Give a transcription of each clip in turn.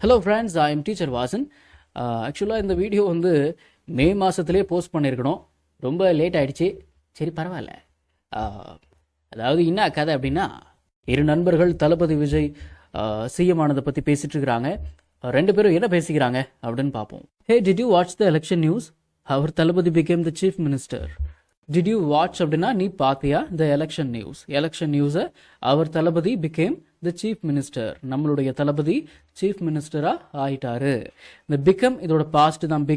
Hello friends, I am teacher Vasan. ஆக்சுவலாக இந்த video வந்து மே மாதத்துலேயே போஸ்ட் பண்ணியிருக்கணும். ரொம்ப லேட் ஆகிடுச்சு. சரி, பரவாயில்ல. அதாவது என்ன கதை அப்படின்னா, இரு நண்பர்கள் தளபதி விஜய் சிஎம் ஆனதை பற்றி பேசிகிட்டு இருக்கிறாங்க. ரெண்டு பேரும் என்ன பேசிக்கிறாங்க அப்படின்னு பார்ப்போம். Hey, did you watch the election news? அவர் Thalapathy became the chief minister. Did you watch அப்படின்னா நீ பார்த்தியா த எலெக்ஷன் நியூஸ்? எலெக்ஷன் நியூஸை அவர் Thalapathy became the chief minister. நம்மளுடைய தளபதி சீஃப் மினிஸ்டரா ஆயிட்டாரு. இந்த பிகம் இதோட பாஸ்ட் தான்.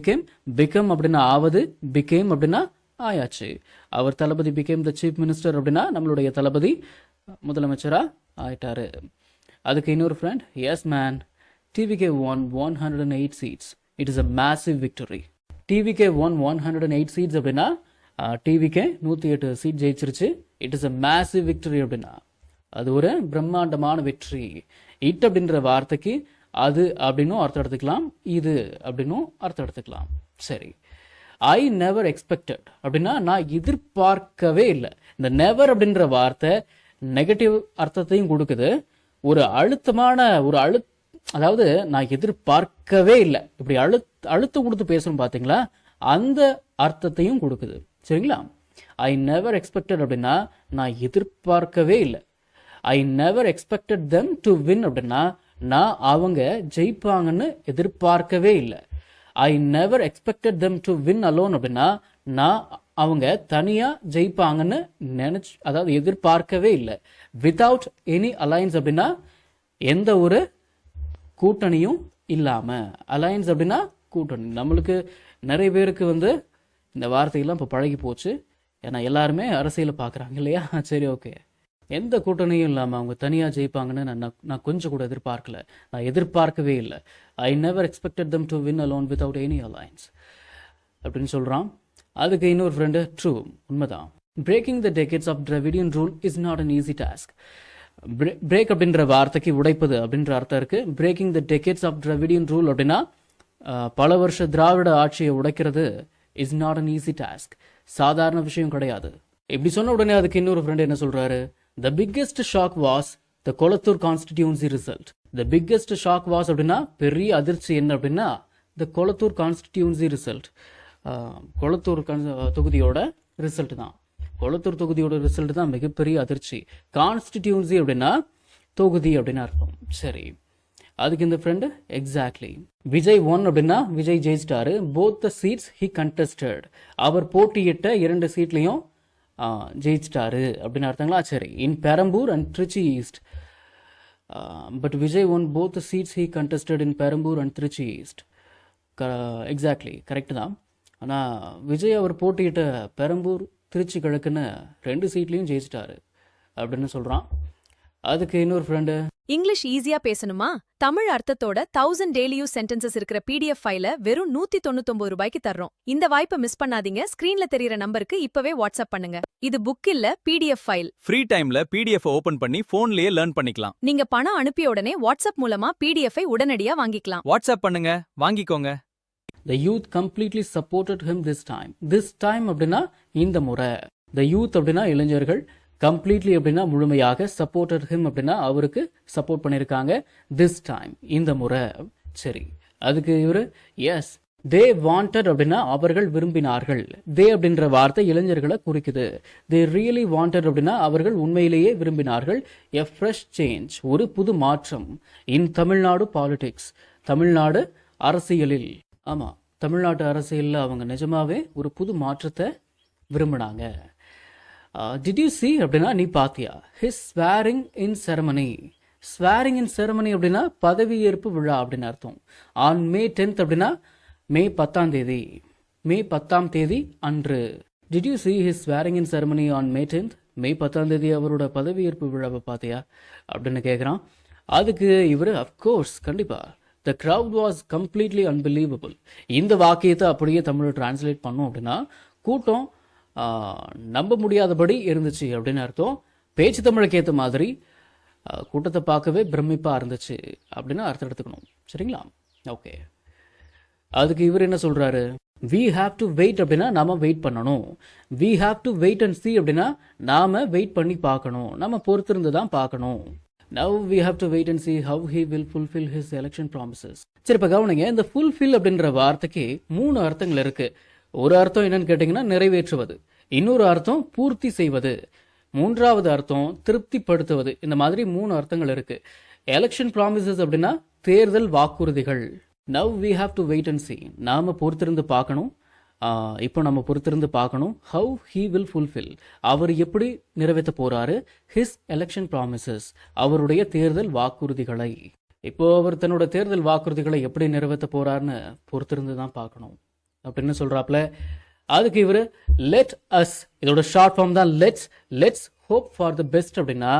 பிகம் அப்படின்னா ஆவது, பிகேம் அப்படின்னா ஆயாச்சு. அவர் Thalapathy became the chief minister அப்படின்னா நம்மளுடைய தளபதி முதலமைச்சரா ஆயிட்டாரு. அதுக்கு இன்னொரு friend, yes man, TVK won 108 seats. It is a massive victory. TVK won 108 seats அப்படின்னா டிவிகே 108 சீட் ஜெயிச்சிருச்சு. It is a massive victory அப்படின்னா அது ஒரு பிரம்மாண்டமான வெற்றி. இட் அப்படின்ற வார்த்தைக்கு அது அப்படின்னும் அர்த்தம் எடுத்துக்கலாம், இது அப்படின்னும் அர்த்தம் எடுத்துக்கலாம். சரி, ஐ நெவர் எக்ஸ்பெக்டட் அப்படின்னா நான் எதிர்பார்க்கவே இல்லை. இந்த நெவர் அப்படின்ற வார்த்தை நெகட்டிவ் அர்த்தத்தையும் கொடுக்குது. ஒரு அழுத்தமான அதாவது நான் எதிர்பார்க்கவே இல்லை, இப்படி அழுத்தம் கொடுத்து பேசணும் பார்த்தீங்களா, அந்த அர்த்தத்தையும் கொடுக்குது. சரிங்களா? ஐ நெவர் எக்ஸ்பெக்டட் அப்படின்னா நான் எதிர்பார்க்கவே இல்லை. I never expected them to win அப்படின்னா நான் அவங்க ஜெயிப்பாங்கன்னு எதிர்பார்க்கவே இல்லை. I never expected them to win alone அப்படின்னா நான் அவங்க தனியா ஜெயிப்பாங்கன்னு அதாவது எதிர்பார்க்கவே இல்லை. வித்தவுட் எனி அலையன்ஸ் அப்படின்னா எந்த ஒரு கூட்டணியும் இல்லாம. அலையன்ஸ் அப்படின்னா கூட்டணி. நம்மளுக்கு நிறைய பேருக்கு வந்து இந்த வார்த்தையெல்லாம் இப்போ பழகி போச்சு. ஏன்னா எல்லாருமே அரசியலை பார்க்குறாங்க இல்லையா? சரி, ஓகே. எந்த கூட்டணியும் இல்லாமல் அவங்க தனியாக ஜெயிப்பாங்கன்னு நான் கொஞ்சம் கூட எதிர்பார்க்கல. நான் எதிர்பார்க்கவே இல்லை. I never expected them to win alone without any alliance அப்படின்னு சொல்கிறான். அதுக்கு இன்னொரு ஃப்ரெண்டு, ட்ரூ, உண்மைதான். Breaking the decades of Dravidian rule is not an easy task. Break அப்படின்ற வார்த்தைக்கு உடைப்பது அப்படின்ற அர்த்தம் இருக்கு. Breaking the decades of Dravidian rule அப்படின்னா பல வருஷ திராவிட ஆட்சியை உடைக்கிறது is not an easy task. சாதாரண விஷயம் கிடையாது. இப்படி சொன்ன உடனே அதுக்கு இன்னொரு ஃப்ரெண்ட் என்ன சொல்றாரு, the biggest shock was the Kolathur constituency result. The biggest shock was அப்படின்னா பெரிய அதிர்ச்சி என்ன அப்படின்னா the Kolathur constituency result. Kolathur தொகுதியோட ரிசல்ட் தான். கொளத்தூர் தொகுதியோட ரிசல்ட் தான் மிகப்பெரிய அதிர்ச்சி. கான்ஸ்டிடியூன்சி அப்படின்னா தொகுதி அப்படின்னு அர்த்தம். சரி, அதுக்கு இந்த ஃப்ரெண்டு, எக்ஸாக்ட்லி. விஜய் ஒன் அப்படின்னா விஜய் ஜெயிச்சிட்டாரு. Both the seats he contested. அவர் போட்டியிட்ட 2 சீட்லையும் ஜெயிச்சிட்டாரு அப்படின்னு அர்த்தங்களா? சரி, in Perambur and Trichy east. But Vijay won both the seats he contested in Perambur and Trichy east. Exactly, correct தான். ஆனால் விஜய் அவர் போட்டியிட்ட பெரம்பூர் திருச்சி கிழக்குன்னு 2 சீட்லையும் ஜெயிச்சிட்டாரு அப்படின்னு சொல்கிறான். அதுக்கு இன்னொரு ஃப்ரெண்டு, இங்கிலீஷ் ஈஸியா பேசணுமா? தமிழ் அர்த்தத்தோட 1000 டெய்லி யூஸ் சென்டென்சஸ் இருக்கிற PDF ஃபைல வெறும் 199 ரூபாய்க்கு தர்றோம். இந்த வாய்ப்பை மிஸ் பண்ணாதீங்க. ஸ்கிரீன்ல தெரியற நம்பருக்கு இப்பவே வாட்ஸ்அப் பண்ணுங்க. இது புக் இல்ல, PDF ஃபைல். ஃப்ரீ டைம்ல PDF ஓபன் பண்ணி போன்லயே லேர்ன் பண்ணிக்கலாம். நீங்க பணம் அனுப்பிய உடனே வாட்ஸ்அப் மூலமா PDF ஐ உடனடியா வாங்கிக்கலாம். வாட்ஸ்அப் பண்ணுங்க, வாங்கிக்கோங்க. The youth completely supported him this time. This time அப்படின்னா இந்த முறை. The youth அப்படின்னா இளைஞர்கள், கம்ப்ளீட்லி அப்படின்னா முழுமையாக, சப்போர்ட்டட் ஹிம் அப்படின்னா அவருக்கு சப்போர்ட் பண்ணியிருக்காங்க. திஸ் டைம் இந்த முறை. சரி, அதுக்கு இவரு, எஸ், தே வாண்டட் அப்படின்னா அவர்கள் விரும்பினார்கள். தே அப்படின்ற வார்த்தை இளைஞர்களை குறிக்குது. தே ரியலி வாண்டட் அப்படின்னா அவர்கள் உண்மையிலேயே விரும்பினார்கள். எ ஃப்ரெஷ் சேஞ்ச், ஒரு புது மாற்றம். இன் தமிழ்நாடு பாலிடிக்ஸ், தமிழ்நாடு அரசியலில். ஆமா, தமிழ்நாட்டு அரசியலில் அவங்க நிஜமாவே ஒரு புது மாற்றத்தை விரும்பினாங்க. டிட் யூ சி அப்படின்னா நீ பாத்தியா. ஹிஸ் ஸ்வேரிங் இன் செரமனி. ஸ்வேரிங் இன் செரமனி அப்படின்னா பதவியேற்பு விழா அப்படின்னு அர்த்தம். ஆன் மே 10th அப்படின்னா மே 10ஆம் தேதி. மே 10ஆம் தேதி அன்று. Did you see his swearing in ceremony on May 10th? மே 10ஆம் தேதி அவரோட பதவியேற்பு விழாவை பார்த்தியா அப்படின்னு கேட்குறான். அதுக்கு இவர், அஃப்கோர்ஸ், கண்டிப்பா. த க்ரௌட் வாஸ் கம்ப்ளீட்லி அன்பிலீவபிள். இந்த வாக்கியத்தை அப்படியே தமிழ் டிரான்ஸ்லேட் பண்ணோம் அப்படின்னா கூட்டம் நம்ப முடியாதபடி இருந்துச்சு அப்படின்னு அர்த்தம். பேச்சு தமிழுக்கு ஏற்ற மாதிரி கூட்டத்தை பார்க்கவே பிரமிப்பாக இருந்துச்சு அப்படின்னு அர்த்தம் எடுத்துக்கணும். சரிங்களா? ஓகே. அதுக்கு இவர் என்ன சொல்றாரு, வி ஹாவ் டு வெயிட் அப்படின்னா நாம வெயிட் பண்ணணும். We have to wait and see அப்படின்னா நாம வெயிட் பண்ணி பார்க்கணும், நம்ம பொறுத்திருந்து தான் பார்க்கணும். Now we have to wait and see how he will fulfill his election promises. சரி, இப்ப கவனிங்க, இந்த fulfill அப்படின்ற வார்த்தைக்கு 3 அர்த்தங்கள் இருக்கு. ஒரு அர்த்தம் என்னன்னு கேட்டீங்கன்னா நிறைவேற்றுவது, இன்னொரு அர்த்தம் பூர்த்தி செய்வது, மூன்றாவது அர்த்தம் திருப்திப்படுத்துவது. இந்த மாதிரி 3 அர்த்தங்கள் இருக்கு. எலெக்ஷன் ப்ராமிசஸ் அப்படின்னா தேர்தல் வாக்குறுதிகள். Now we have to wait and see. நாம பொறுத்திருந்து பார்க்கணும். இப்போ நம்ம பொறுத்திருந்து பார்க்கணும். How he will fulfill. அவர் எப்படி நிறைவேற்ற போறாரு his election promises. அவருடைய தேர்தல் வாக்குறுதிகளை. இப்போ அவர் தன்னோட தேர்தல் வாக்குறுதிகளை எப்படி நிறைவேற்ற போறாருன்னு பொறுத்திருந்து தான் பார்க்கணும் அப்படின்னு சொல்றாப்ல. அதுக்கு இவர் லெட் அஸ், இதோட ஷார்ட் ஃபார்ம் தான் let's hope for the best. அப்படின்னா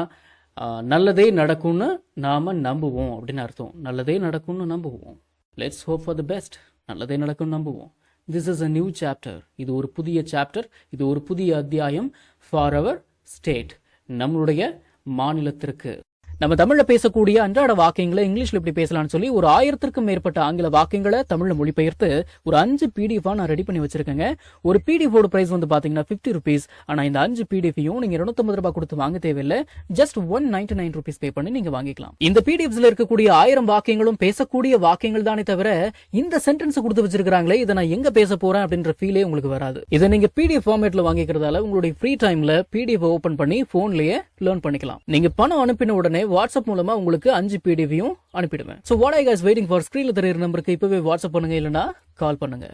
நல்லதே நடக்கும்னு நாம நம்புவோம் அப்படின்னு அர்த்தம். நல்லதே நடக்கும்னு நம்புவோம். Let's hope for the best, நல்லதே நடக்கும்னு நம்புவோம். This is a new chapter. இது ஒரு புதிய சாப்டர், இது ஒரு புதிய அத்தியாயம். ஃபார் அவர் ஸ்டேட், நம்மளுடைய மாநிலத்திற்கு. நம்ம தமிழ்ல பேசக்கூடிய அன்றாட வாக்கியங்களை இங்கிலீஷ்ல எப்படி பேசலாம்னு சொல்லி ஒரு 1000க்கும் மேற்பட்ட ஆங்கில வாக்கியங்களை தமிழ்ல மொழிபெயர்த்து ஒரு 5 PDF நான் ரெடி பண்ணி வச்சிருக்கேங்க. ஒரு PDF ஓட பிரைஸ் வந்து பாத்தீங்கன்னா 50 rupees. ஆனா இந்த 5 PDFையும் நீங்க 250 ரூபாய் கொடுத்து வாங்க தேவையில்லை. ஜஸ்ட் 199 rupees பே பண்ணி நீங்க வாங்கிக்கலாம். இந்த PDFஸ்ல இருக்கக்கூடிய 1000 வாக்கியங்களும் பேசக்கூடிய வாக்கியங்கள் தானே தவிர இந்த சென்டென்ஸ் கொடுத்து வச்சிருக்காங்களே இதை நான் எங்க பேச போறேன் அப்படின்ற ஃபீலே உங்களுக்கு வராது. இதை நீங்க PDF ஃபார்மேட்ல வாங்கிக்கிறதால உங்களுடைய ஃப்ரீ டைம்ல PDF ஓபன் பண்ணி போன்லயே லேர்ன் பண்ணிக்கலாம். நீங்க பணம் அனுப்பின உடனே வாட்ஸ்அப் மூலமா உங்களுக்கு 5 PDFையும் அனுப்பிடுவேன். So what are you guys waiting for? ஸ்கிரீன்ல தெரியுற நம்பருக்கு இப்பவே வாட்ஸ்அப் பண்ணுங்க, இல்லனா கால் பண்ணுங்க.